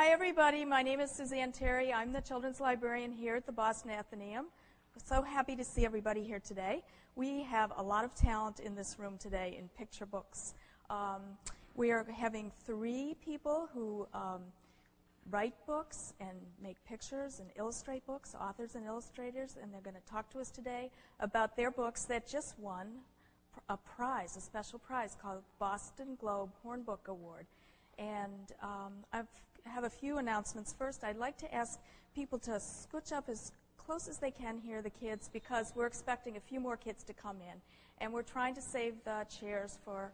Hi, everybody. My name is Suzanne Terry. I'm the children's librarian here at the Boston Athenaeum. We're so happy to see everybody here today. We have a lot of talent in this room today in picture books. We are having 3 people who write books and make pictures and illustrate books, authors and illustrators, and they're going to talk to us today about their books that just won a prize, a special prize called Boston Globe Hornbook Award. And I have a few announcements. First, I'd like to ask people to scooch up as close as they can here, the kids, because we're expecting a few more kids to come in. And we're trying to save the chairs for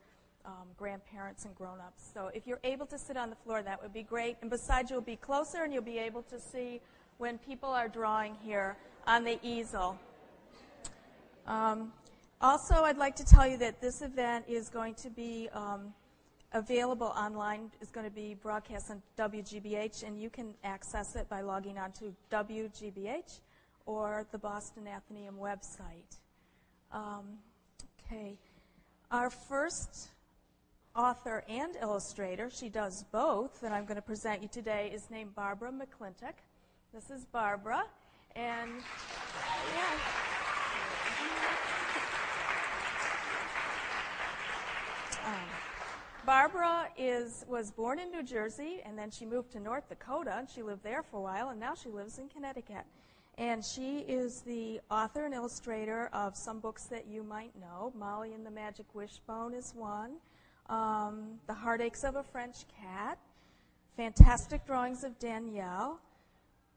grandparents and grown-ups. So if you're able to sit on the floor, that would be great. And besides, you'll be closer and you'll be able to see when people are drawing here on the easel. Also, I'd like to tell you that this event is going to be available online, is going to be broadcast on WGBH, and you can access it by logging on to WGBH or the Boston Athenaeum website. Okay. Our first author and illustrator, she does both, that I'm going to present you today, is named Barbara McClintock. This is Barbara, and yeah. Barbara was born in New Jersey, and then she moved to North Dakota, and she lived there for a while, and now she lives in Connecticut. And she is the author and illustrator of some books that you might know. Molly and the Magic Wishbone is one. The Heartaches of a French Cat. Fantastic Drawings of Danielle.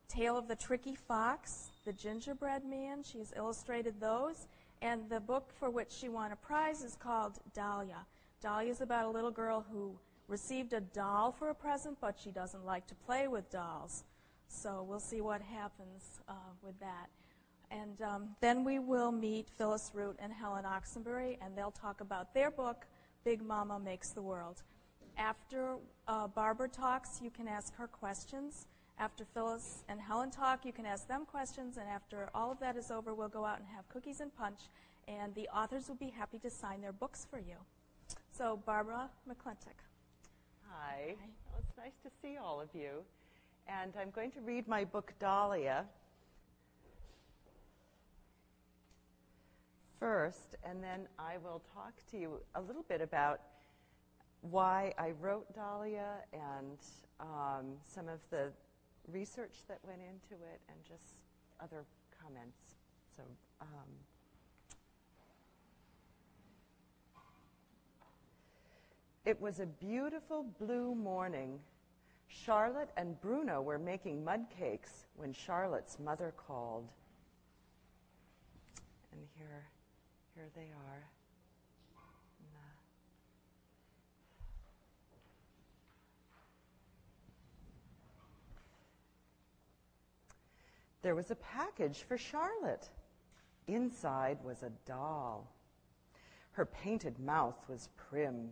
Tale of the Tricky Fox. The Gingerbread Man. She's illustrated those. And the book for which she won a prize is called Dahlia. Dahlia is about a little girl who received a doll for a present, but she doesn't like to play with dolls. So we'll see what happens with that. And then we will meet Phyllis Root and Helen Oxenbury, and they'll talk about their book, Big Momma Makes the World. After Barbara talks, you can ask her questions. After Phyllis and Helen talk, you can ask them questions. And after all of that is over, we'll go out and have cookies and punch, and the authors will be happy to sign their books for you. So, Barbara McClintock. Hi. Well, it's nice to see all of you. And I'm going to read my book, Dahlia, first, and then I will talk to you a little bit about why I wrote Dahlia and some of the research that went into it and just other comments. So, it was a beautiful blue morning. Charlotte and Bruno were making mud cakes when Charlotte's mother called. And here they are. There was a package for Charlotte. Inside was a doll. Her painted mouth was prim.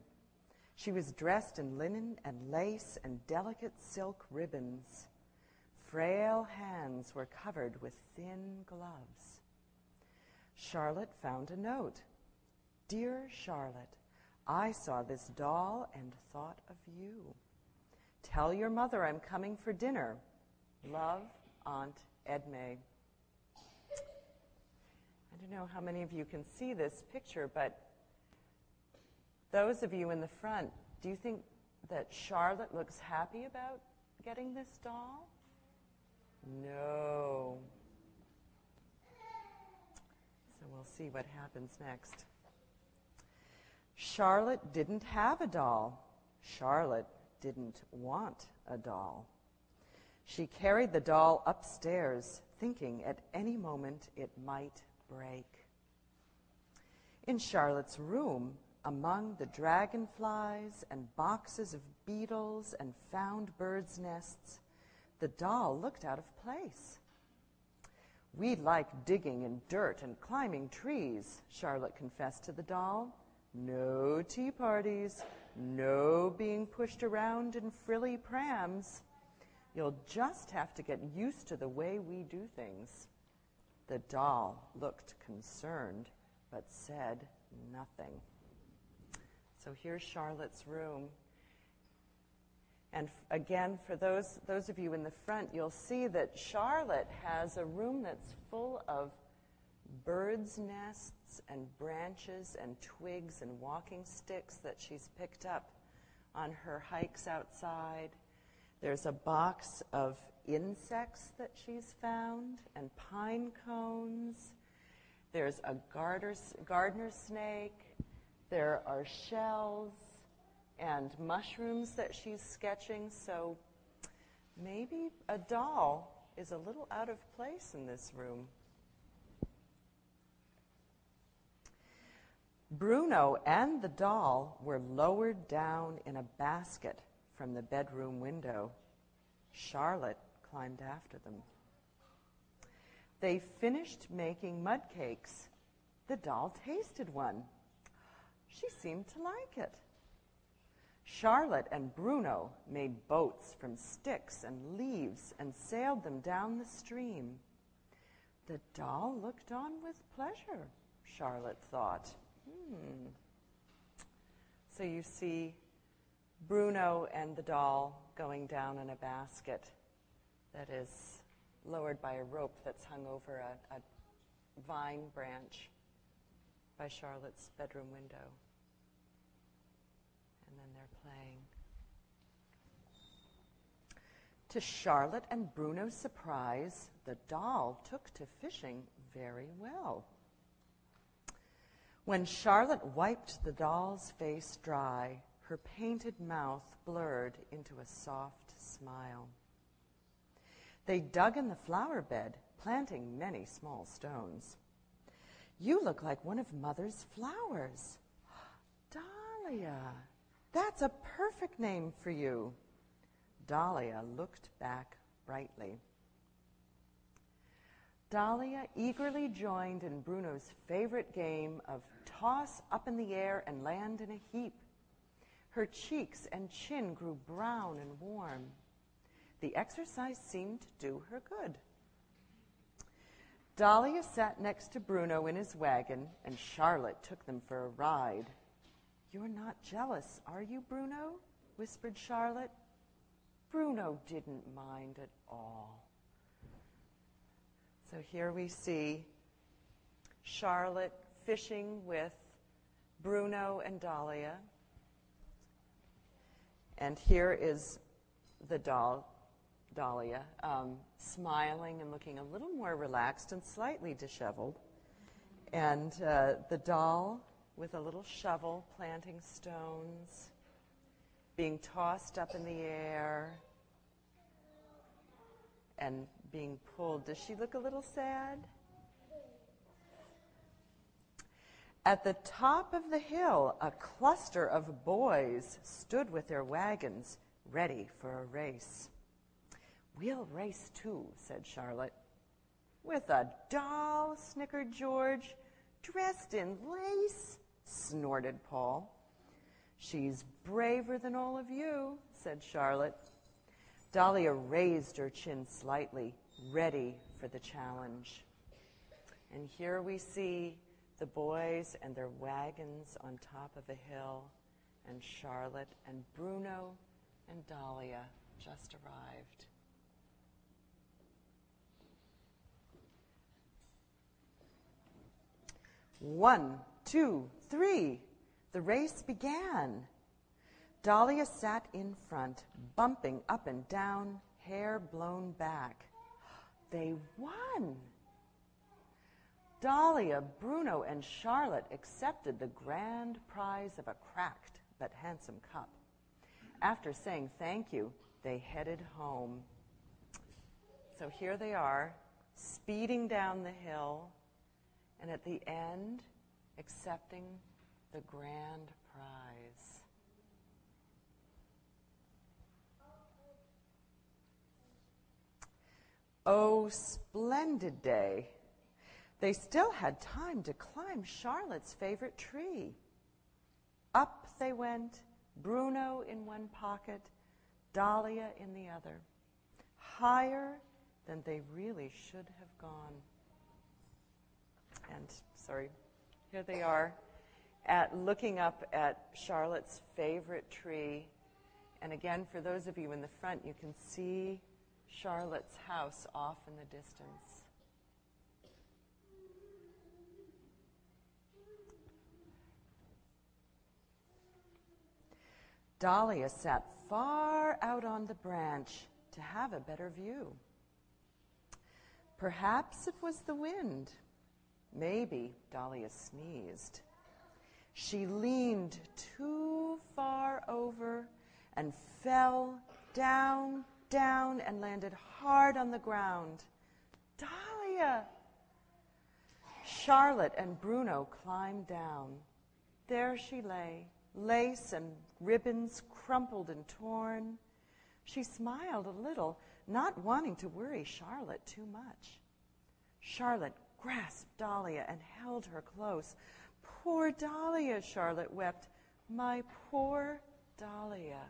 She was dressed in linen and lace and delicate silk ribbons. Frail hands were covered with thin gloves. Charlotte found a note. Dear Charlotte, I saw this doll and thought of you. Tell your mother I'm coming for dinner. Love, Aunt Edme. I don't know how many of you can see this picture, but those of you in the front, do you think that Charlotte looks happy about getting this doll? No. So we'll see what happens next. Charlotte didn't have a doll. Charlotte didn't want a doll. She carried the doll upstairs, thinking at any moment it might break. In Charlotte's room, among the dragonflies and boxes of beetles and found birds' nests, the doll looked out of place. We like digging in dirt and climbing trees, Charlotte confessed to the doll. No tea parties, no being pushed around in frilly prams. You'll just have to get used to the way we do things. The doll looked concerned, but said nothing. So here's Charlotte's room. And again, for those of you in the front, you'll see that Charlotte has a room that's full of birds' nests and branches and twigs and walking sticks that she's picked up on her hikes outside. There's a box of insects that she's found and pine cones. There's a gardener snake. There are shells and mushrooms that she's sketching. So maybe a doll is a little out of place in this room. Bruno and the doll were lowered down in a basket from the bedroom window. Charlotte climbed after them. They finished making mud cakes. The doll tasted one. She seemed to like it. Charlotte and Bruno made boats from sticks and leaves and sailed them down the stream. The doll looked on with pleasure, Charlotte thought. So you see Bruno and the doll going down in a basket that is lowered by a rope that's hung over a vine branch by Charlotte's bedroom window. And then they're playing. To Charlotte and Bruno's surprise, the doll took to fishing very well. When Charlotte wiped the doll's face dry, her painted mouth blurred into a soft smile. They dug in the flower bed, planting many small stones. "You look like one of Mother's flowers." "Dahlia, that's a perfect name for you." Dahlia looked back brightly. Dahlia eagerly joined in Bruno's favorite game of toss up in the air and land in a heap. Her cheeks and chin grew brown and warm. The exercise seemed to do her good. Dahlia sat next to Bruno in his wagon, and Charlotte took them for a ride. "You're not jealous, are you, Bruno?" whispered Charlotte. Bruno didn't mind at all. So here we see Charlotte fishing with Bruno and Dahlia. And here is the doll, Dahlia, smiling and looking a little more relaxed and slightly disheveled. And the doll with a little shovel planting stones, being tossed up in the air and being pulled. Does she look a little sad? At the top of the hill, a cluster of boys stood with their wagons, ready for a race. "We'll race too," said Charlotte. "With a doll?" snickered George. "Dressed in lace?" snorted Paul. "She's braver than all of you," said Charlotte. Dahlia raised her chin slightly, ready for the challenge. And here we see the boys and their wagons on top of a hill, and Charlotte and Bruno and Dahlia just arrived. One, two, three. The race began. Dahlia sat in front, bumping up and down, hair blown back. They won! Dahlia, Bruno, and Charlotte accepted the grand prize of a cracked but handsome cup. After saying thank you, they headed home. So here they are, speeding down the hill, and at the end, accepting the grand prize. Oh, splendid day. They still had time to climb Charlotte's favorite tree. Up they went, Bruno in one pocket, Dahlia in the other, higher than they really should have gone. And, here they are looking up at Charlotte's favorite tree, And again, for those of you in the front, you can see Charlotte's house off in the distance. Dahlia sat far out on the branch to have a better view. Perhaps it was the wind. Maybe Dahlia sneezed. She leaned too far over and fell down, down, and landed hard on the ground. Dahlia! Charlotte and Bruno climbed down. There she lay, lace and ribbons crumpled and torn. She smiled a little, not wanting to worry Charlotte too much. Charlotte grasped Dahlia and held her close. Poor Dahlia, Charlotte wept. My poor Dahlia.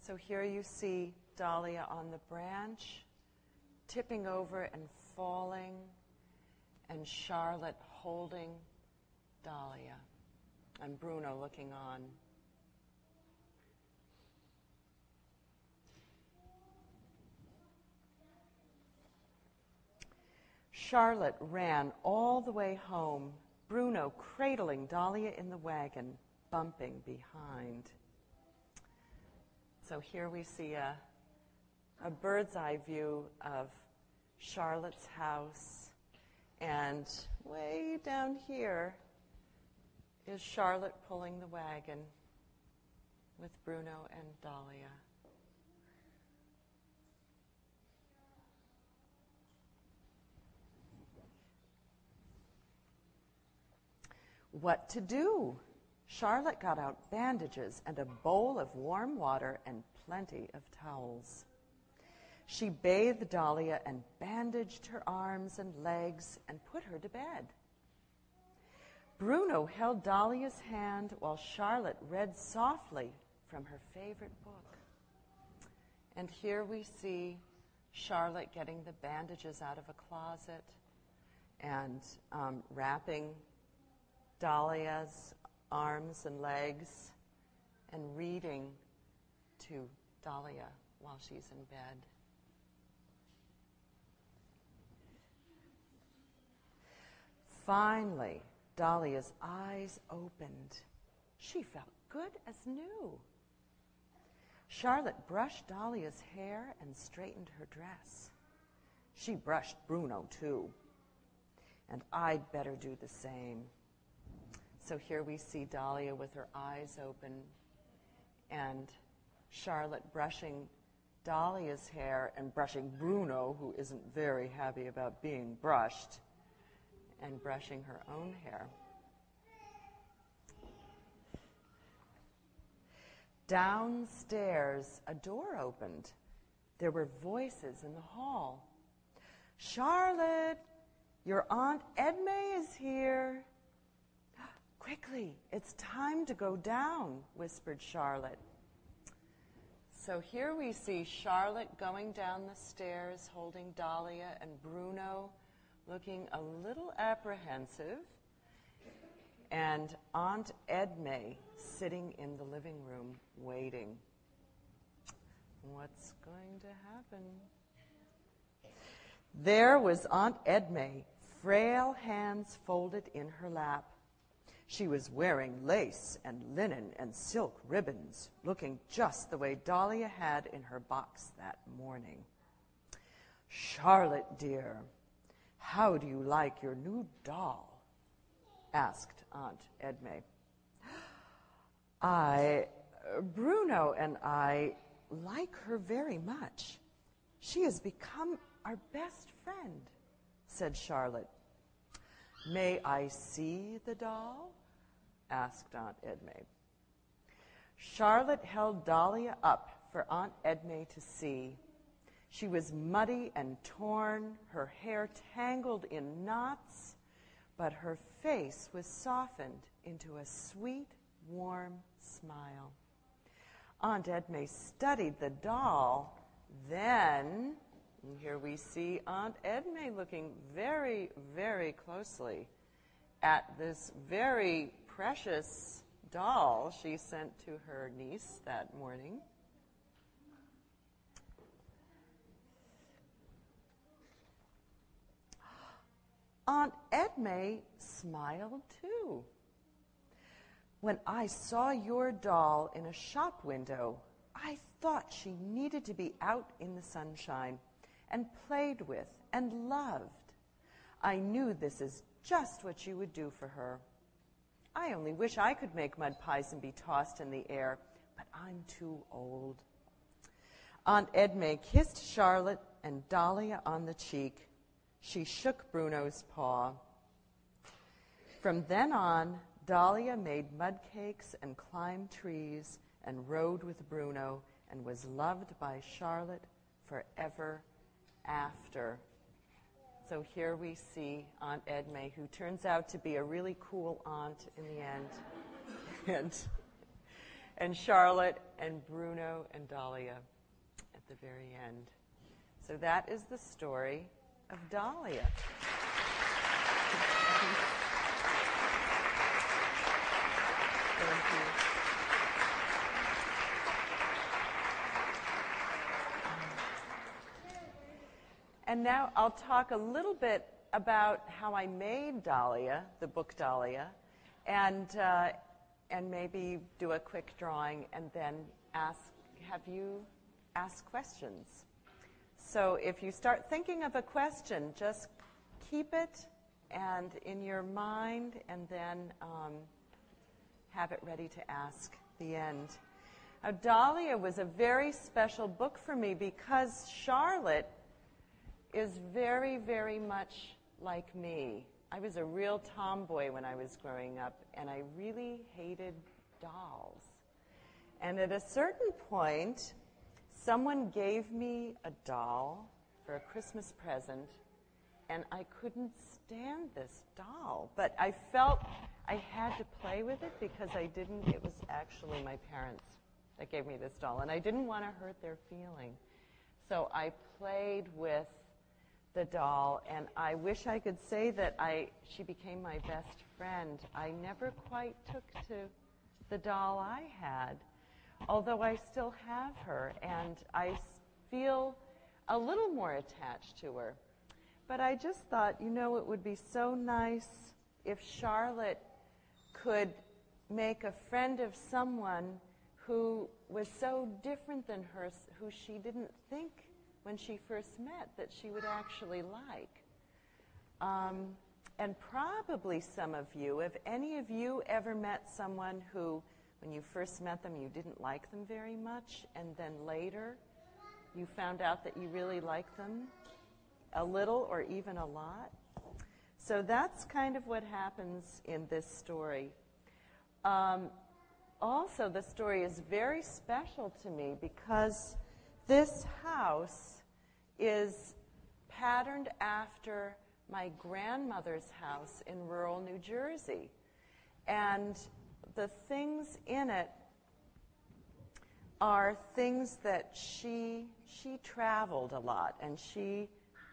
So here you see Dahlia on the branch, tipping over and falling, and Charlotte holding Dahlia, and Bruno looking on. Charlotte ran all the way home, Bruno cradling Dahlia in the wagon, bumping behind. So here we see a bird's eye view of Charlotte's house, and way down here is Charlotte pulling the wagon with Bruno and Dahlia. What to do? Charlotte got out bandages and a bowl of warm water and plenty of towels. She bathed Dahlia and bandaged her arms and legs and put her to bed. Bruno held Dahlia's hand while Charlotte read softly from her favorite book. And here we see Charlotte getting the bandages out of a closet and wrapping Dahlia's arms and legs and reading to Dahlia while she's in bed. Finally, Dahlia's eyes opened. She felt good as new. Charlotte brushed Dahlia's hair and straightened her dress. She brushed Bruno, too. And I'd better do the same. So here we see Dahlia with her eyes open and Charlotte brushing Dahlia's hair and brushing Bruno, who isn't very happy about being brushed, and brushing her own hair. Downstairs, a door opened. There were voices in the hall. Charlotte, your Aunt Edme is here. Quickly, it's time to go down, whispered Charlotte. So here we see Charlotte going down the stairs, holding Dahlia, and Bruno looking a little apprehensive, and Aunt Edme sitting in the living room waiting. What's going to happen? There was Aunt Edme, frail hands folded in her lap. She was wearing lace and linen and silk ribbons, looking just the way Dahlia had in her box that morning. Charlotte, dear, how do you like your new doll? Asked Aunt Edme. Bruno and I like her very much. She has become our best friend, said Charlotte. May I see the doll? Asked Aunt Edme. Charlotte held Dahlia up for Aunt Edme to see. She was muddy and torn, her hair tangled in knots, but her face was softened into a sweet, warm smile. Aunt Edme studied the doll. Then, and here we see Aunt Edme looking very, very closely at this very precious doll she sent to her niece that morning. Aunt Edme smiled too. When I saw your doll in a shop window, I thought she needed to be out in the sunshine and played with and loved. I knew this is just what you would do for her. I only wish I could make mud pies and be tossed in the air, but I'm too old. Aunt Edme kissed Charlotte and Dahlia on the cheek. She shook Bruno's paw. From then on, Dahlia made mud cakes and climbed trees and rode with Bruno and was loved by Charlotte forever after. So here we see Aunt Edme, who turns out to be a really cool aunt in the end. and Charlotte and Bruno and Dahlia at the very end. So that is the story of Dahlia. Thank you. And now I'll talk a little bit about how I made Dahlia, the book Dahlia, and maybe do a quick drawing and then have you ask questions. So if you start thinking of a question, just keep it and in your mind, and then have it ready to ask the end. Now, Dahlia was a very special book for me because Charlotte is very, very much like me. I was a real tomboy when I was growing up, and I really hated dolls. And at a certain point, someone gave me a doll for a Christmas present, and I couldn't stand this doll. But I felt I had to play with it because it was actually my parents that gave me this doll, and I didn't want to hurt their feeling. So I played with the doll, and I wish I could say that she became my best friend. I never quite took to the doll I had, although I still have her, and I feel a little more attached to her. But I just thought, it would be so nice if Charlotte could make a friend of someone who was so different than her, who she didn't think when she first met that she would actually like. And probably some of you, have any of you ever met someone who, when you first met them, you didn't like them very much, and then later you found out that you really liked them a little or even a lot? So that's kind of what happens in this story. Also, the story is very special to me because this house is patterned after my grandmother's house in rural New Jersey. And the things in it are things that she traveled a lot, and she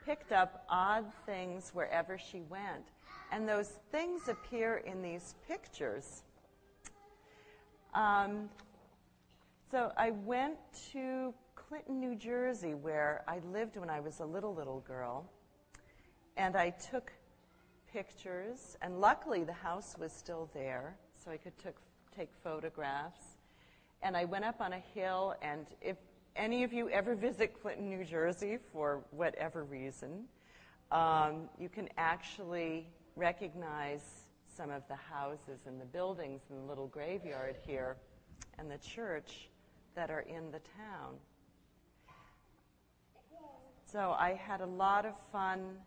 picked up odd things wherever she went. And those things appear in these pictures. So I went to Clinton, New Jersey, where I lived when I was a little girl, and I took pictures, and luckily the house was still there, so I could take photographs. And I went up on a hill, and if any of you ever visit Clinton, New Jersey, for whatever reason, you can actually recognize some of the houses and the buildings and the little graveyard here and the church that are in the town. So I had a lot of fun.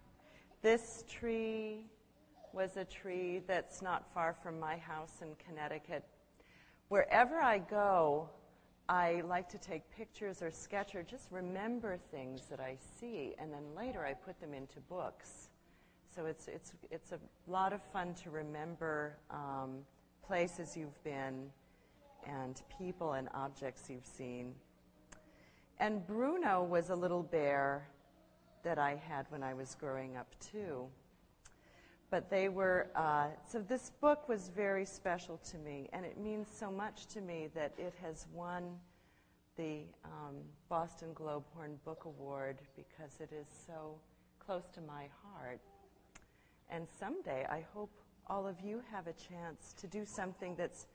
This tree was a tree that's not far from my house in Connecticut. Wherever I go, I like to take pictures or sketch or just remember things that I see, and then later I put them into books. So it's a lot of fun to remember places you've been and people and objects you've seen. And Bruno was a little bear that I had when I was growing up too. But they were, so this book was very special to me, and it means so much to me that it has won the Boston Globe Horn Book Award because it is so close to my heart. And someday I hope all of you have a chance to do something that's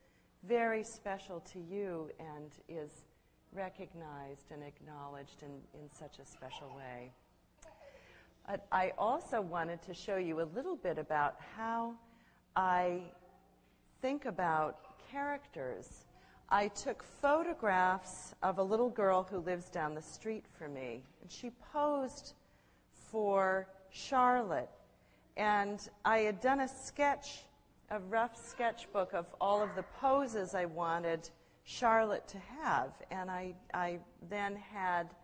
very special to you and is recognized and acknowledged in such a special way. I also wanted to show you a little bit about how I think about characters. I took photographs of a little girl who lives down the street from me, and she posed for Charlotte. And I had done a rough sketchbook of all of the poses I wanted Charlotte to have, and I then had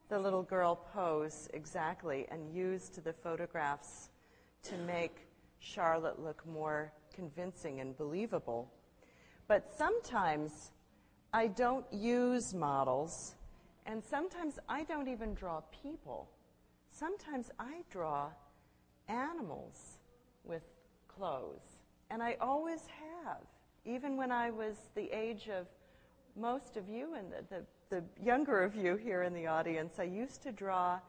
the little girl pose exactly and used the photographs to make Charlotte look more convincing and believable. But sometimes I don't use models, and sometimes I don't even draw people. Sometimes I draw animals with clothes, and I always have, even when I was the age of most of you and the younger of you here in the audience. I used to draw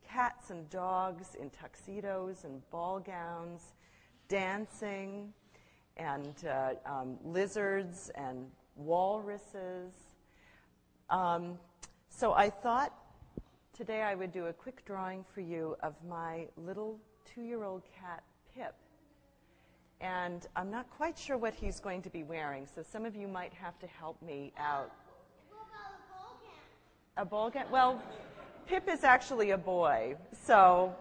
cats and dogs in tuxedos and ball gowns, dancing, and lizards and walruses. So I thought today I would do a quick drawing for you of my little 2-year-old cat, Pip. And I'm not quite sure what he's going to be wearing, so some of you might have to help me out. A ball gown? Well, Pip is actually a boy, so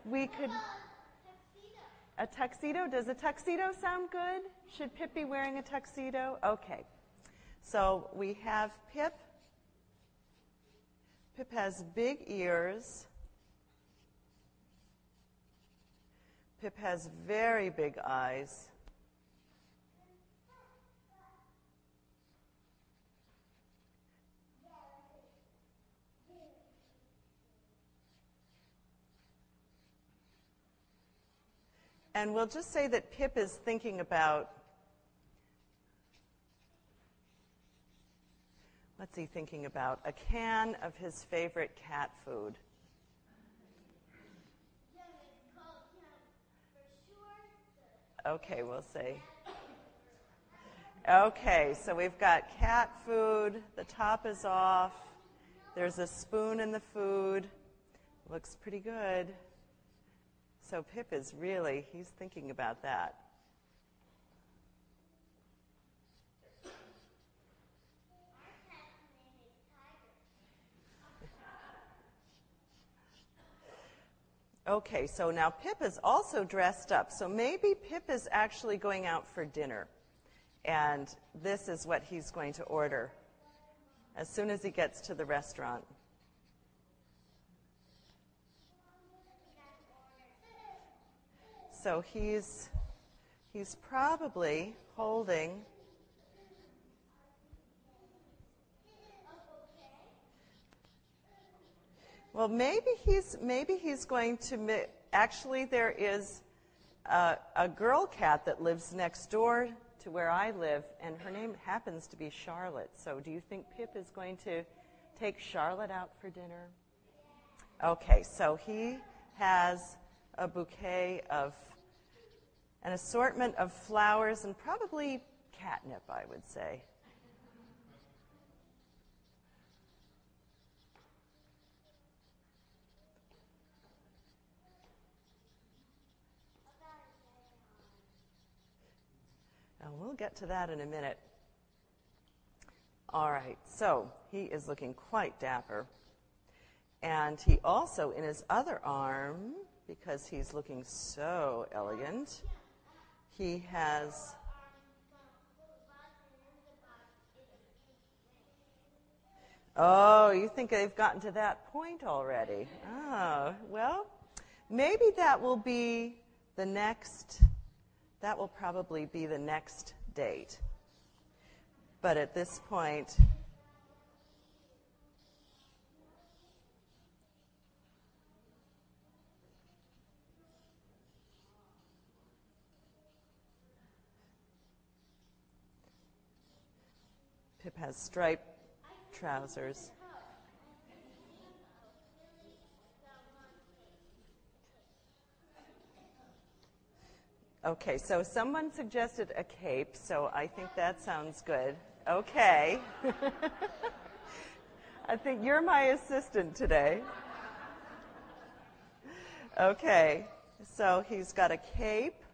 we could... A tuxedo? Does a tuxedo sound good? Should Pip be wearing a tuxedo? Okay. So we have Pip. Pip has big ears. Pip has very big eyes. And we'll just say that Pip is thinking about, what's he thinking about? A can of his favorite cat food. Okay, we'll say. Okay, so we've got cat food. The top is off. There's a spoon in the food. Looks pretty good. So Pip is really, he's thinking about that. Okay, so now Pip is also dressed up. So maybe Pip is actually going out for dinner. And this is what he's going to order as soon as he gets to the restaurant. So he's probably holding well, maybe he's going to actually there is a girl cat that lives next door to where I live, and her name happens to be Charlotte. So do you think Pip is going to take Charlotte out for dinner? Okay, so he has a bouquet of an assortment of flowers and probably catnip, I would say. And we'll get to that in a minute. All right, so he is looking quite dapper. And he also, in his other arm, because he's looking so elegant, he has oh, you think they've gotten to that point already? Oh, well, maybe that will be the next, that will probably be the next date. But at this point, Pip has striped trousers. Okay, so someone suggested a cape, so I think that sounds good. Okay. I think you're my assistant today. Okay, so he's got a cape,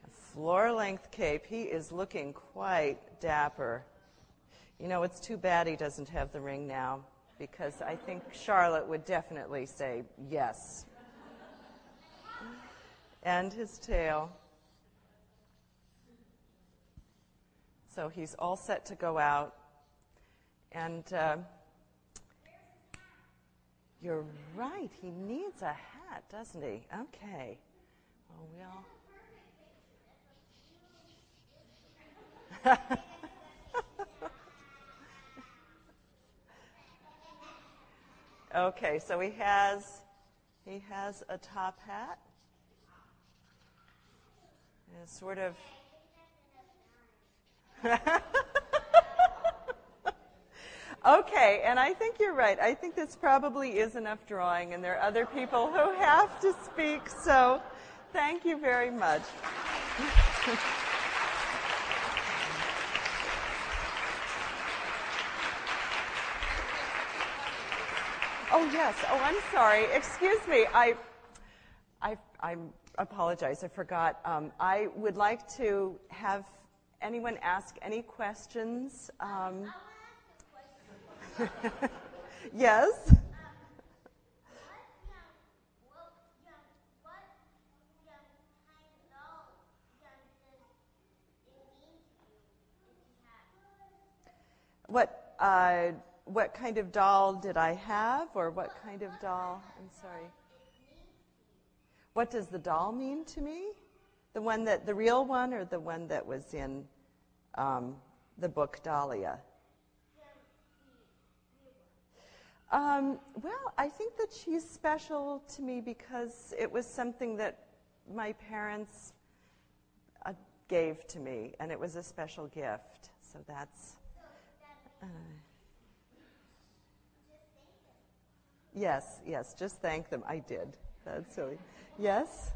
a floor-length cape. He is looking quite dapper. You know, it's too bad he doesn't have the ring now, because I think Charlotte would definitely say yes. And his tail. So he's all set to go out. And you're right, he needs a hat, doesn't he? Okay. Well, okay, so he has a top hat. It's sort of okay, and I think you're right. I think this probably is enough drawing, and there are other people who have to speak, so thank you very much. Oh, yes. Oh, I'm sorry. Excuse me. I apologize. I forgot. I would like to have anyone ask any questions. Yes? What kind of doll did I have, or what kind of doll? I'm sorry. What does the doll mean to me? The real one, or the one that was in the book Dahlia? Well, I think that she's special to me because it was something that my parents gave to me, and it was a special gift. So that's... Yes, just thank them. I did. That's silly. Yes?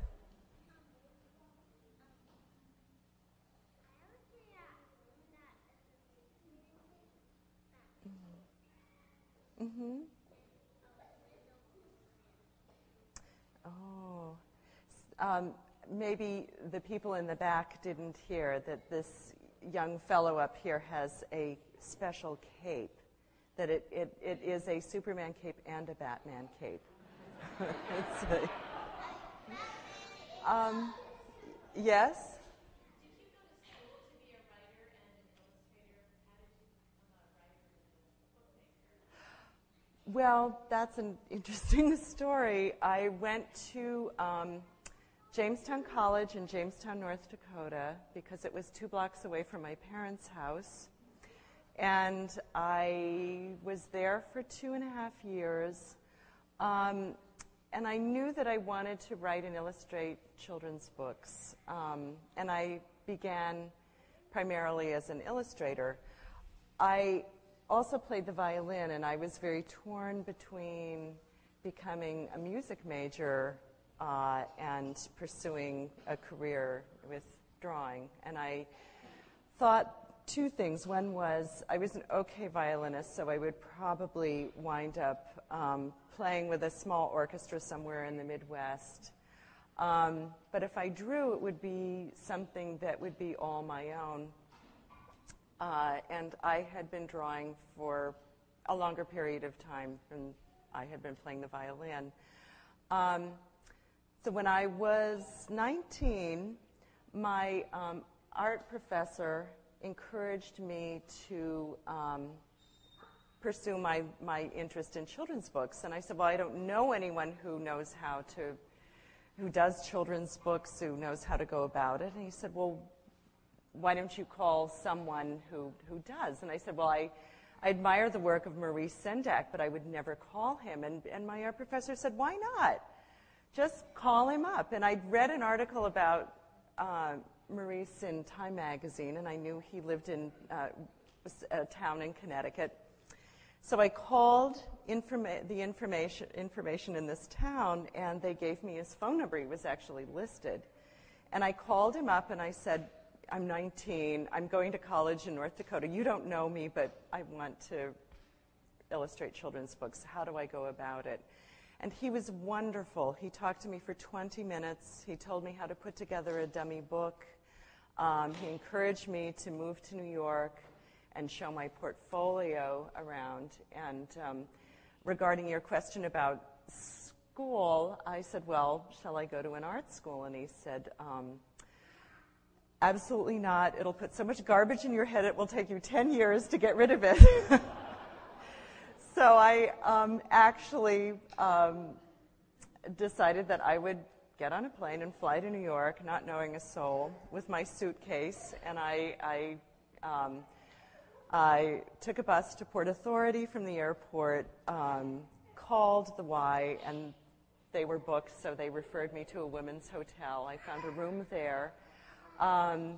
Mm-hmm. Oh. Maybe the people in the back didn't hear that this young fellow up here has a special cape, that it is a Superman cape and a Batman cape. Yes? Well, that's an interesting story. I went to Jamestown College in Jamestown, North Dakota, because it was 2 blocks away from my parents' house. And I was there for 2.5 years. And I knew that I wanted to write and illustrate children's books. And I began primarily as an illustrator. I also played the violin, and I was very torn between becoming a music major and pursuing a career with drawing. And I thought 2 things. One was I was an okay violinist, so I would probably wind up playing with a small orchestra somewhere in the Midwest. But if I drew, it would be something that would be all my own. And I had been drawing for a longer period of time than I had been playing the violin. So when I was 19, my art professor encouraged me to pursue my interest in children's books. And I said, well, I don't know anyone who does children's books, who knows how to go about it. And he said, well, why don't you call someone who does? And I said, well, I admire the work of Maurice Sendak, but I would never call him. And my art professor said, why not? Just call him up. And I'd read an article about Maurice in Time magazine, and I knew he lived in a town in Connecticut. So I called the information in this town, and they gave me his phone number. He was actually listed. And I called him up, and I said, I'm 19. I'm going to college in North Dakota. You don't know me, but I want to illustrate children's books. How do I go about it? And he was wonderful. He talked to me for 20 minutes. He told me how to put together a dummy book. He encouraged me to move to New York and show my portfolio around. And regarding your question about school, I said, well, shall I go to an art school? And he said, absolutely not. It'll put so much garbage in your head, it will take you 10 years to get rid of it. So I actually decided that I would get on a plane and fly to New York, not knowing a soul, with my suitcase, and I took a bus to Port Authority from the airport, called the Y, and they were booked, so they referred me to a women's hotel. I found a room there, and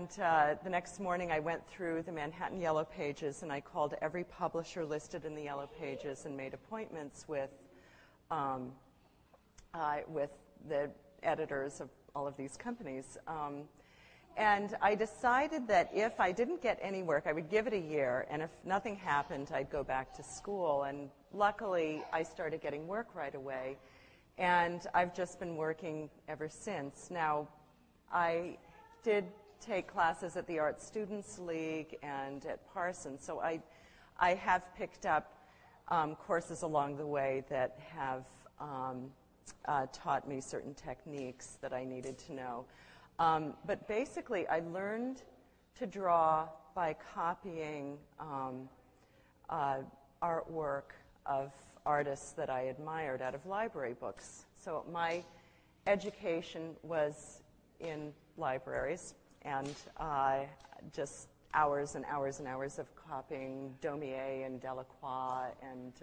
the next morning I went through the Manhattan Yellow Pages, and I called every publisher listed in the Yellow Pages and made appointments with the editors of all of these companies. And I decided that if I didn't get any work, I would give it a year, and if nothing happened, I'd go back to school. And luckily, I started getting work right away, and I've just been working ever since. Now, I did take classes at the Art Students League and at Parsons, so I have picked up courses along the way that have taught me certain techniques that I needed to know. But basically, I learned to draw by copying artwork of artists that I admired out of library books. So my education was in libraries, and just hours and hours and hours of copying Daumier and Delacroix and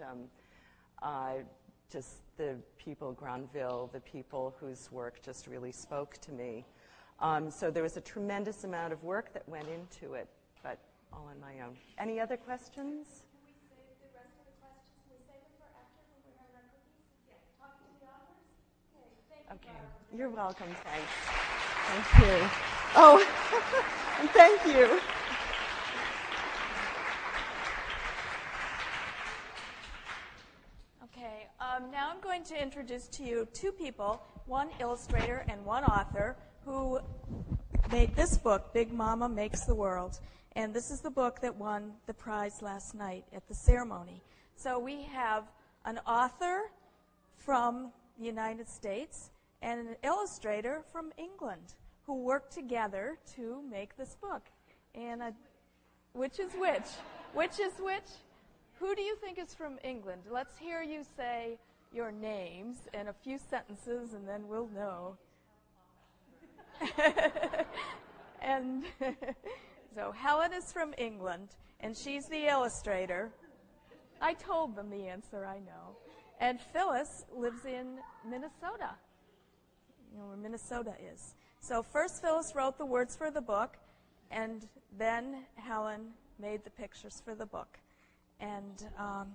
just the people, Granville, the people whose work just really spoke to me. So there was a tremendous amount of work that went into it, but all on my own. Any other questions? Can we save the rest of the questions? Can we save them for after when we're having our cookies? Yeah. Talking to the authors? Okay, thank you, Okay, Barbara. you're welcome, thanks. Thank you. Oh, and thank you. Okay, now I'm going to introduce to you two people, one illustrator and one author, who made this book, Big Momma Makes the World. And this is the book that won the prize last night at the ceremony. So we have an author from the United States and an illustrator from England who worked together to make this book. And which is which? Which is which? Who do you think is from England? Let's hear you say your names and a few sentences, and then we'll know. And so Helen is from England, and she's the illustrator. I told them the answer, I know. And Phyllis lives in Minnesota. You know where Minnesota is. So first Phyllis wrote the words for the book, and then Helen made the pictures for the book. And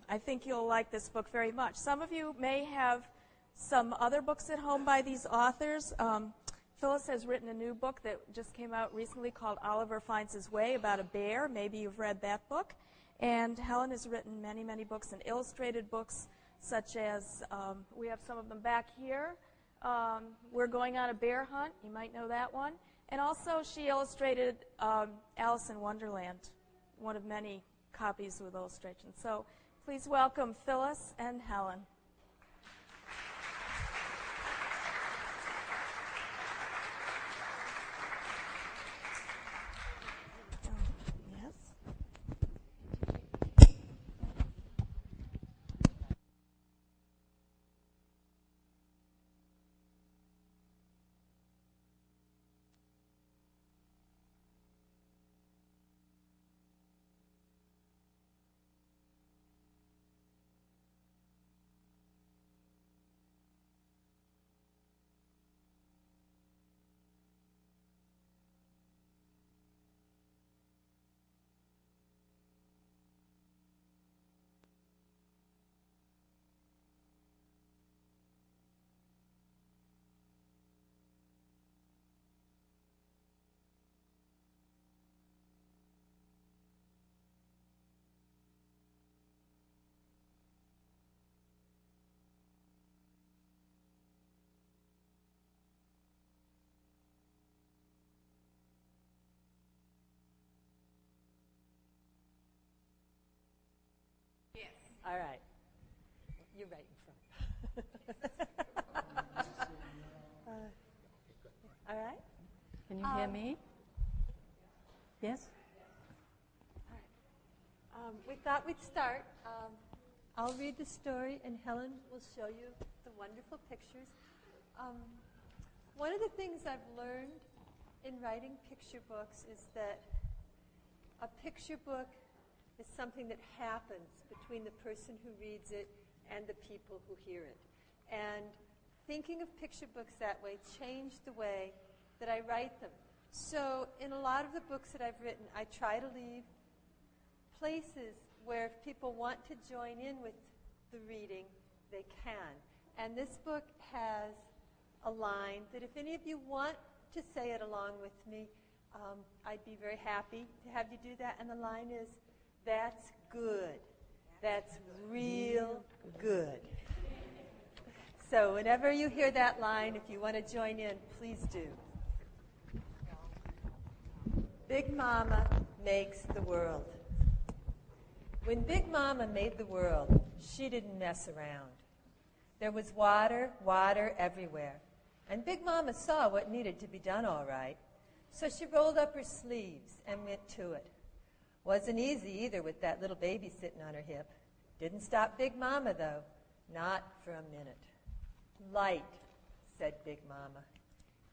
I think you'll like this book very much. Some of you may have some other books at home by these authors. Phyllis has written a new book that just came out recently called Oliver Finds His Way, about a bear. Maybe you've read that book. And Helen has written many, many books and illustrated books, such as, we have some of them back here. We're Going on a Bear Hunt. You might know that one. And also she illustrated Alice in Wonderland, one of many copies with illustrations. So please welcome Phyllis and Helen. All right. You're right in front. All right. Can you hear me? Yes? All right. We thought we'd start. I'll read the story, and Helen will show you the wonderful pictures. One of the things I've learned in writing picture books is that a picture book is something that happens between the person who reads it and the people who hear it. And thinking of picture books that way changed the way that I write them. So in a lot of the books that I've written, I try to leave places where if people want to join in with the reading, they can. And this book has a line that if any of you want to say it along with me, I'd be very happy to have you do that. And the line is, "That's good. That's real good." So whenever you hear that line, if you want to join in, please do. Big Mama makes the world. When Big Mama made the world, she didn't mess around. There was water, water everywhere. And Big Mama saw what needed to be done all right. So she rolled up her sleeves and went to it. Wasn't easy either with that little baby sitting on her hip. Didn't stop Big Mama, though. Not for a minute. "Light," said Big Mama.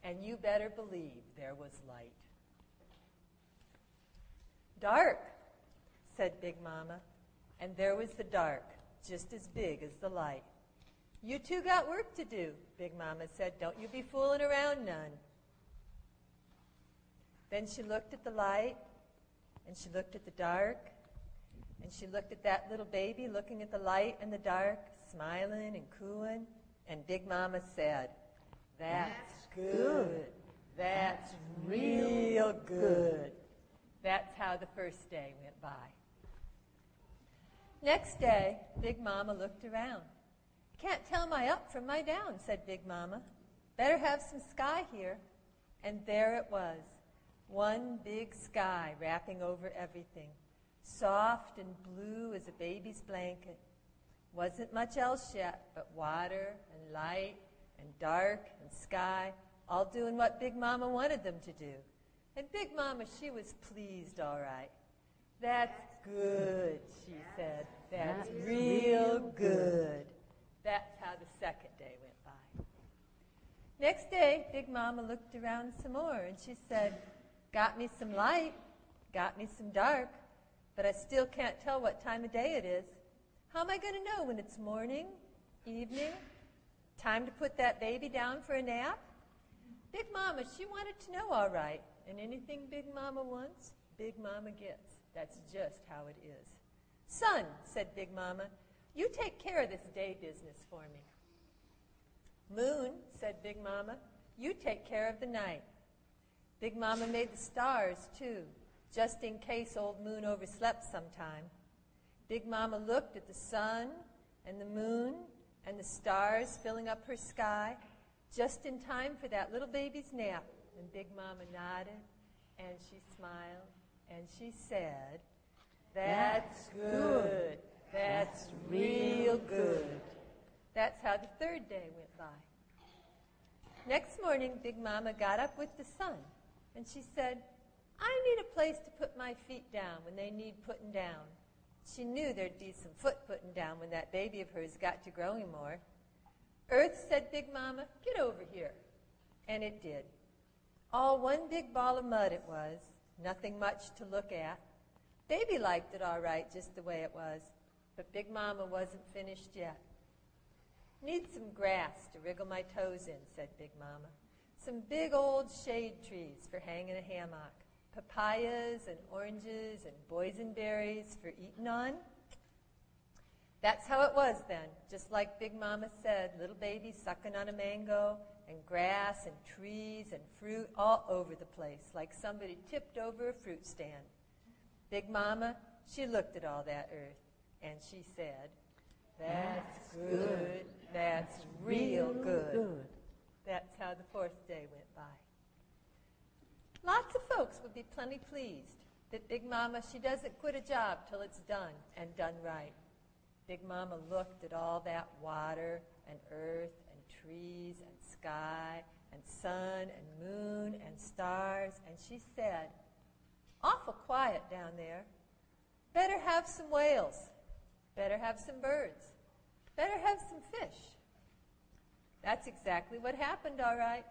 And you better believe there was light. "Dark," said Big Mama. And there was the dark, just as big as the light. "You two got work to do," Big Mama said. "Don't you be fooling around none." Then she looked at the light, and she looked at the dark, and she looked at that little baby looking at the light and the dark, smiling and cooing, and Big Mama said, "That's good. That's real good." That's how the first day went by. Next day, Big Mama looked around. "Can't tell my up from my down," said Big Mama. "Better have some sky here." And there it was, one big sky wrapping over everything, soft and blue as a baby's blanket. Wasn't much else yet, but water and light and dark and sky, all doing what Big Mama wanted them to do. And Big Mama, she was pleased, all right. "That's good," she said. "That's real good." That's how the second day went by. Next day, Big Mama looked around some more, and she said, "Got me some light, got me some dark, but I still can't tell what time of day it is. How am I going to know when it's morning, evening, time to put that baby down for a nap?" Big Mama, she wanted to know all right, and anything Big Mama wants, Big Mama gets. That's just how it is. "Son," said Big Mama, "you take care of this day business for me." "Moon," said Big Mama, "you take care of the night." Big Mama made the stars, too, just in case old Moon overslept sometime. Big Mama looked at the sun and the moon and the stars filling up her sky, just in time for that little baby's nap. And Big Mama nodded, and she smiled, and she said, "That's good. That's real good." That's how the third day went by. Next morning, Big Mama got up with the sun, and she said, "I need a place to put my feet down when they need putting down." She knew there'd be some foot putting down when that baby of hers got to growing more. "Earth," said Big Mama, "get over here." And it did. All one big ball of mud it was, nothing much to look at. Baby liked it all right just the way it was, but Big Mama wasn't finished yet. "Need some grass to wriggle my toes in," said Big Mama. "Some big old shade trees for hanging a hammock. Papayas and oranges and boysenberries for eating on." That's how it was then, just like Big Mama said, little baby sucking on a mango, and grass and trees and fruit all over the place, like somebody tipped over a fruit stand. Big Mama, she looked at all that earth, and she said, "That's good. That's real good." That's how the fourth day went by. Lots of folks would be plenty pleased that Big Mama, she doesn't quit a job till it's done and done right. Big Mama looked at all that water and earth and trees and sky and sun and moon and stars, and she said, "Awful quiet down there. Better have some whales. Better have some birds. Better have some fish." That's exactly what happened, all right.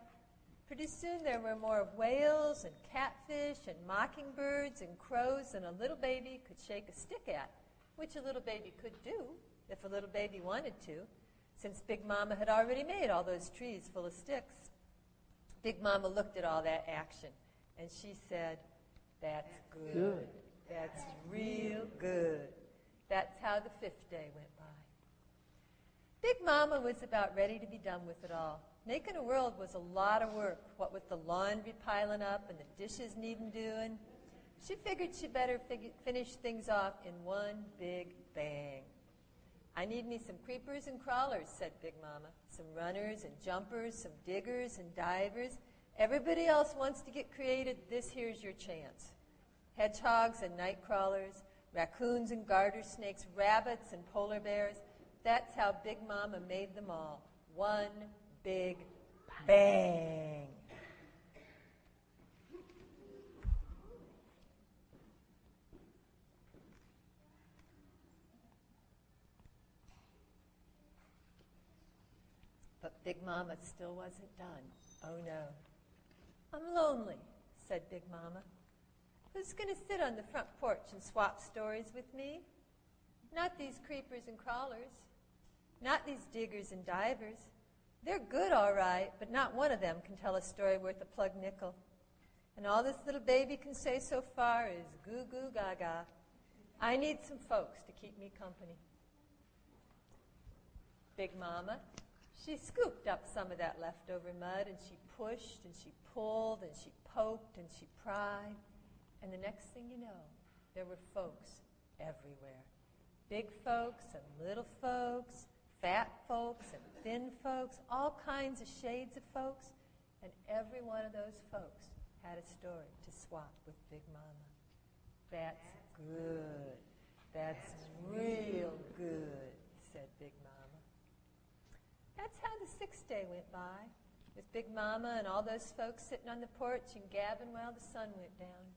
Pretty soon there were more whales and catfish and mockingbirds and crows than a little baby could shake a stick at, which a little baby could do if a little baby wanted to, since Big Mama had already made all those trees full of sticks. Big Mama looked at all that action, and she said, "That's good. That's real good." That's how the 5th day went by. Big Mama was about ready to be done with it all. Making a world was a lot of work, what with the laundry piling up and the dishes needing doing. She figured she better finish things off in one big bang. "I need me some creepers and crawlers," said Big Mama. "Some runners and jumpers, some diggers and divers. Everybody else wants to get creative. This here's your chance. Hedgehogs and night crawlers, raccoons and garter snakes, rabbits and polar bears." That's how Big Mama made them all. One big bang. But Big Mama still wasn't done. Oh no. "I'm lonely," said Big Mama. "Who's going to sit on the front porch and swap stories with me? Not these creepers and crawlers. Not these diggers and divers. They're good, all right, but not one of them can tell a story worth a plug nickel. And all this little baby can say so far is goo goo gaga. I need some folks to keep me company." Big Mama, she scooped up some of that leftover mud, and she pushed and she pulled and she poked and she pried. And the next thing you know, there were folks everywhere. Big folks and little folks, fat folks and thin folks, all kinds of shades of folks, and every one of those folks had a story to swap with Big Mama. That's good. That's real good, said Big Mama. That's how the 6th day went by, with Big Mama and all those folks sitting on the porch and gabbing while the sun went down.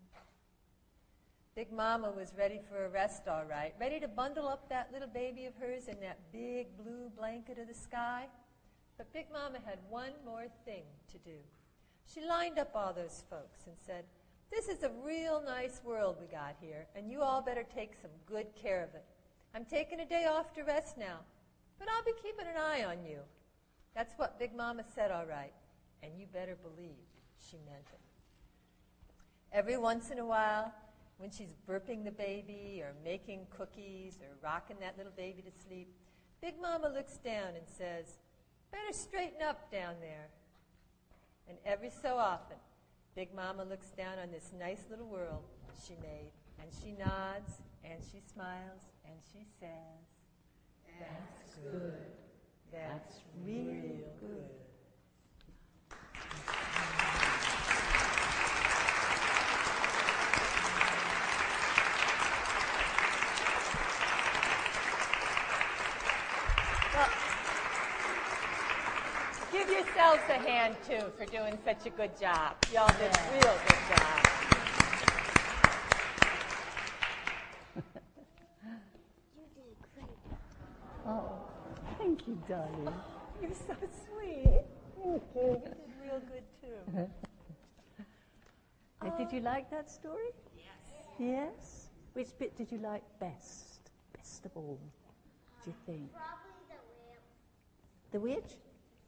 Big Mama was ready for a rest, all right, ready to bundle up that little baby of hers in that big blue blanket of the sky. But Big Mama had one more thing to do. She lined up all those folks and said, "This is a real nice world we got here, and you all better take some good care of it. I'm taking a day off to rest now, but I'll be keeping an eye on you." That's what Big Mama said, all right, and you better believe she meant it. Every once in a while, when she's burping the baby or making cookies or rocking that little baby to sleep, Big Mama looks down and says, "Better straighten up down there." And every so often, Big Mama looks down on this nice little world she made, and she nods, and she smiles, and she says, "That's good. That's real good." Give yourselves a hand, too, for doing such a good job. Y'all did a real good job. You did great. Oh, thank you, Dahlia. You're so sweet. Thank you. You did real good, too. Did you like that story? Yes. Yes? Which bit did you like best? Best of all, do you think? Probably the whale. The which?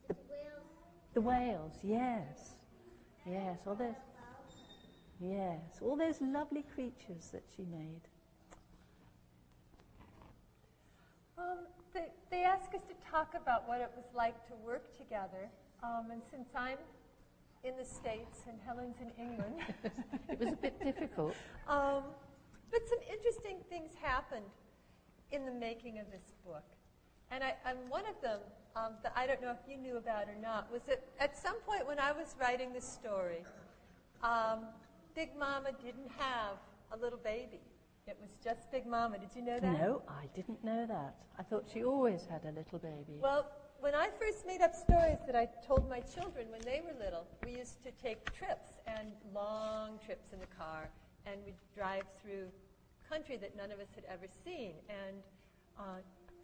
The whale. The whales, yes. Yes, all those lovely creatures that she made. They asked us to talk about what it was like to work together. And since I'm in the States and Helen's in England, It was a bit difficult. but some interesting things happened in the making of this book. And one of them, that I don't know if you knew about or not, was that at some point when I was writing this story, Big Mama didn't have a little baby It was just Big Mama. Did you know that? No, I didn't know that. I thought she always had a little baby. Well, when I first made up stories that I told my children when they were little, we used to take trips, and long trips in the car, and we'd drive through country that none of us had ever seen. And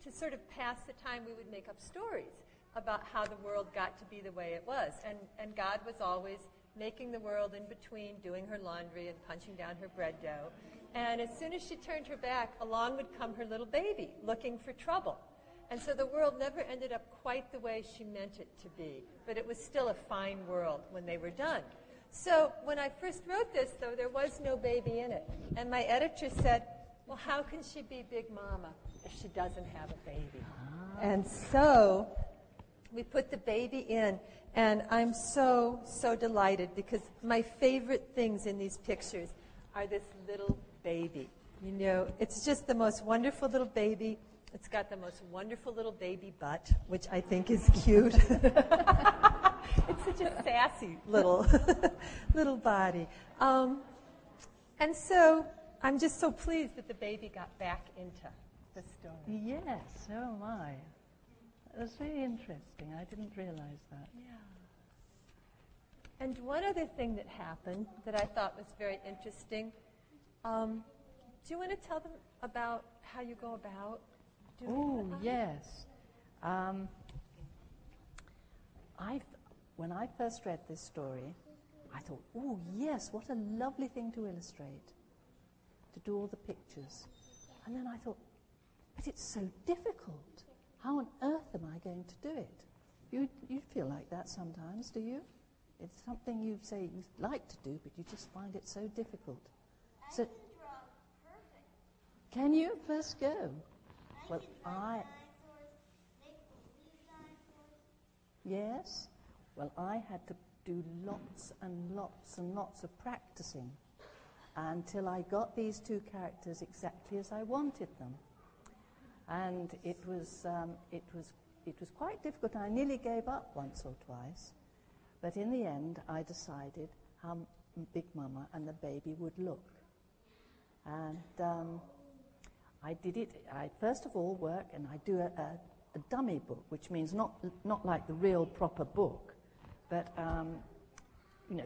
to sort of pass the time, we would make up stories about how the world got to be the way it was. And God was always making the world in between, doing her laundry and punching down her bread dough. And as soon as she turned her back, along would come her little baby, looking for trouble. And so the world never ended up quite the way she meant it to be. But it was still a fine world when they were done. So when I first wrote this, though, there was no baby in it. And my editor said, well, how can she be Big Mama if she doesn't have a baby? And so we put the baby in. And I'm so, so delighted because my favorite things in these pictures are this little baby. You know, it's just the most wonderful little baby. It's got the most wonderful little baby butt, which I think is cute. It's such a sassy little little body. And so I'm just so pleased that the baby got back into the story. Yes, so am I. That's really interesting. I didn't realize that. Yeah. And one other thing that happened that I thought was very interesting, do you want to tell them about how you go about doing that? Yes. When I first read this story, I thought, oh, yes, what a lovely thing to illustrate, to do all the pictures. And then I thought, but it's so difficult. How on earth am I going to do it? You feel like that sometimes, do you? It's something you say you like to do, but you just find it so difficult. So, I can draw perfect. can you first go? Well, Dinosaurs, make-believe dinosaurs. Yes. Well, I had to do lots and lots and lots of practicing until I got these two characters exactly as I wanted them. And it was quite difficult. I nearly gave up once or twice. But in the end, I decided how Big Mama and the baby would look. And I did it. I first of all work, and I do a dummy book, which means not like the real proper book, but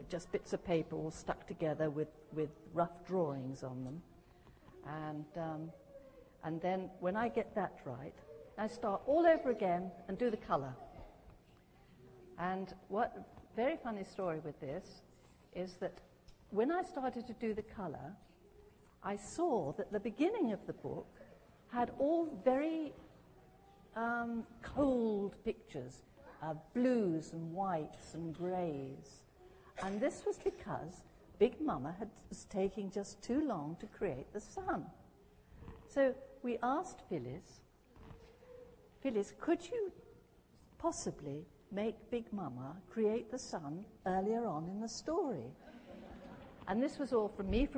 just bits of paper all stuck together with rough drawings on them. And then when I get that right, I start all over again and do the colour. And what very funny story with this is that when I started to do the colour, I saw that the beginning of the book had all very cold pictures of blues and whites and greys. And this was because Big Mama was taking just too long to create the sun. So we asked Phyllis, could you possibly make Big Mama create the sun earlier on in the story? And this was all from me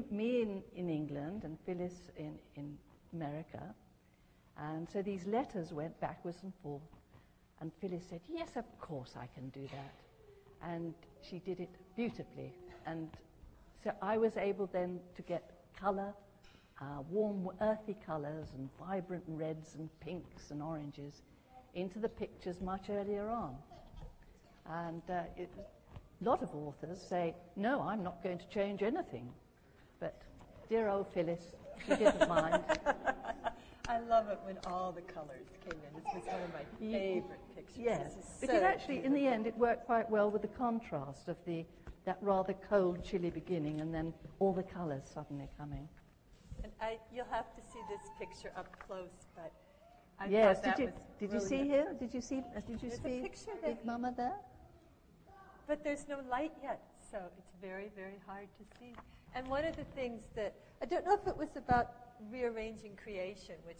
in England and Phyllis in America. And so these letters went backwards and forth. And Phyllis said, yes, of course I can do that. And she did it beautifully. And so I was able then to get colour, warm, earthy colours and vibrant reds and pinks and oranges into the pictures much earlier on. And a lot of authors say, no, I'm not going to change anything. But dear old Phyllis, she didn't mind. I love it when all the colors came in. This was one of my favorite pictures. Yes, because actually in the end it worked quite well with the contrast of that rather cold, chilly beginning and then all the colours suddenly coming. And you'll have to see this picture up close, but I yes, thought that was did you see here? Did you see There's a picture there. Big Mama there? But there's no light yet, so it's very, very hard to see. And one of the things that, I don't know if it was about rearranging creation, which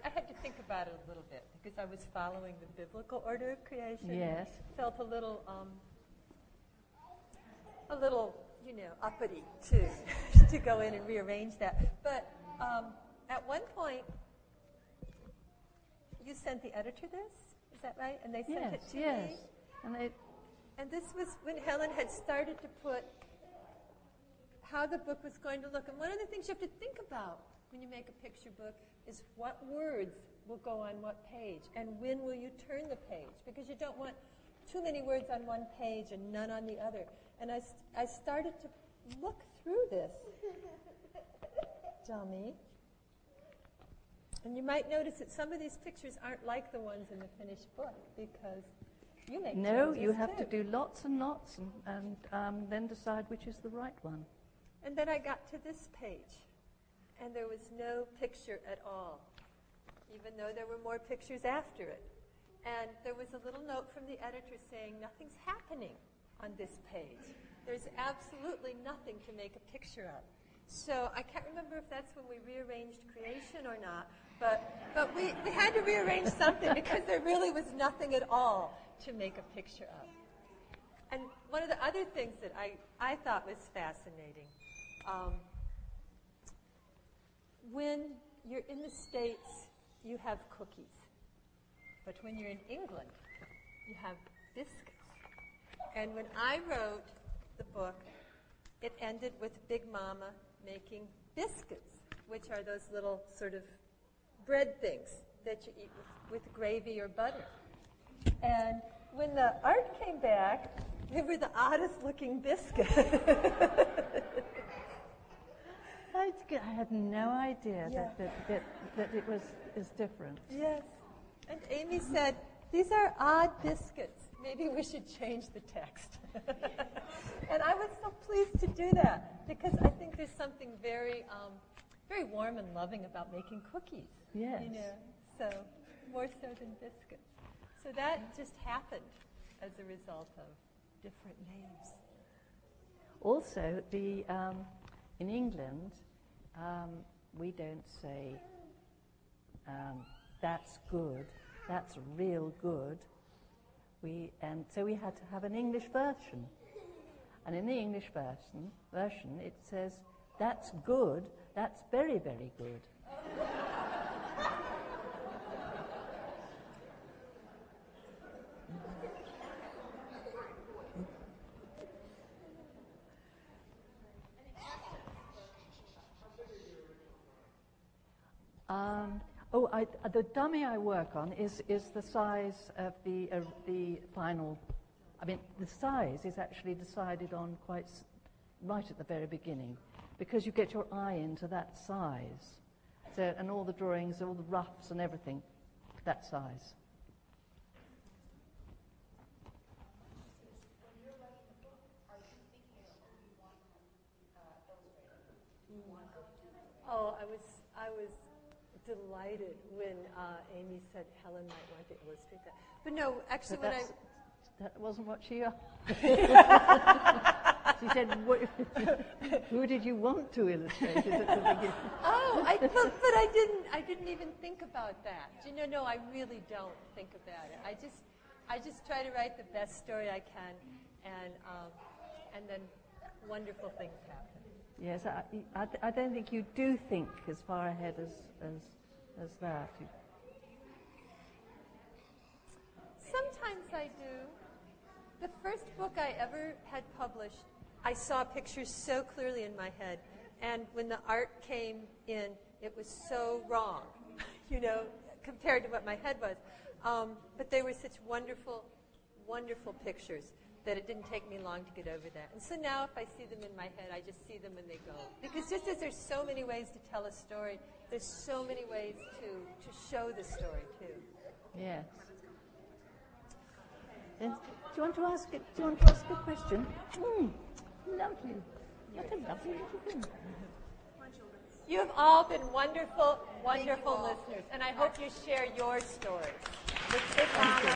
I had to think about it a little bit, because I was following the biblical order of creation. Yes. Felt a little, uppity to go in and rearrange that. But at one point, you sent the editor this, is that right? And they sent it to me. And this was when Helen had started to put how the book was going to look. And one of the things you have to think about when you make a picture book is what words will go on what page, and when will you turn the page, because you don't want too many words on one page and none on the other. And I started to look through this, dummy. And you might notice that some of these pictures aren't like the ones in the finished book, because you make No, changes you have to too. do lots and lots and then decide which is the right one. And then I got to this page, and there was no picture at all, even though there were more pictures after it. And there was a little note from the editor saying, nothing's happening on this page. There's absolutely nothing to make a picture of. So I can't remember if that's when we rearranged creation or not, but we had to rearrange something because there really was nothing at all to make a picture of. And one of the other things that I thought was fascinating, when you're in the States, you have cookies. But when you're in England, you have biscuits. And when I wrote the book, it ended with Big Mama making biscuits, which are those little sort of bread things that you eat with gravy or butter. And when the art came back, they were the oddest looking biscuits. I had no idea that it was different. Yes. And Amy said, these are odd biscuits. Maybe we should change the text. And I was so pleased to do that, because I think there's something very, very warm and loving about making cookies. Yes. You know, so more so than biscuits. So that just happened as a result of different names. Also, in England, we don't say, that's good, that's real good. So we had to have an English version. And in the English version, it says, that's good, that's very, very good. The dummy I work on is the size of the final. I mean, the size is actually decided on right at the very beginning, because you get your eye into that size. So, and all the drawings, all the roughs and everything, that size. Oh, I was delighted when Amy said Helen might want to illustrate that. But no, actually, That wasn't what she She said, who did you want to illustrate it at the beginning? Oh, but I didn't even think about that. No, I really don't think about it. I just try to write the best story I can, and then wonderful things happen. Yes, I don't think you do think as far ahead as that. Sometimes I do. The first book I ever had published, I saw pictures so clearly in my head, and when the art came in, it was so wrong, compared to what my head was. But they were such wonderful, wonderful pictures that it didn't take me long to get over that. And so now if I see them in my head, I just see them when they go. Because just as there's so many ways to tell a story, there's so many ways to show the story, too. Yes. Do you want to ask a question? Lovely. What a lovely little thing. You have all been wonderful, wonderful listeners, and I hope you share your stories with Big Mama.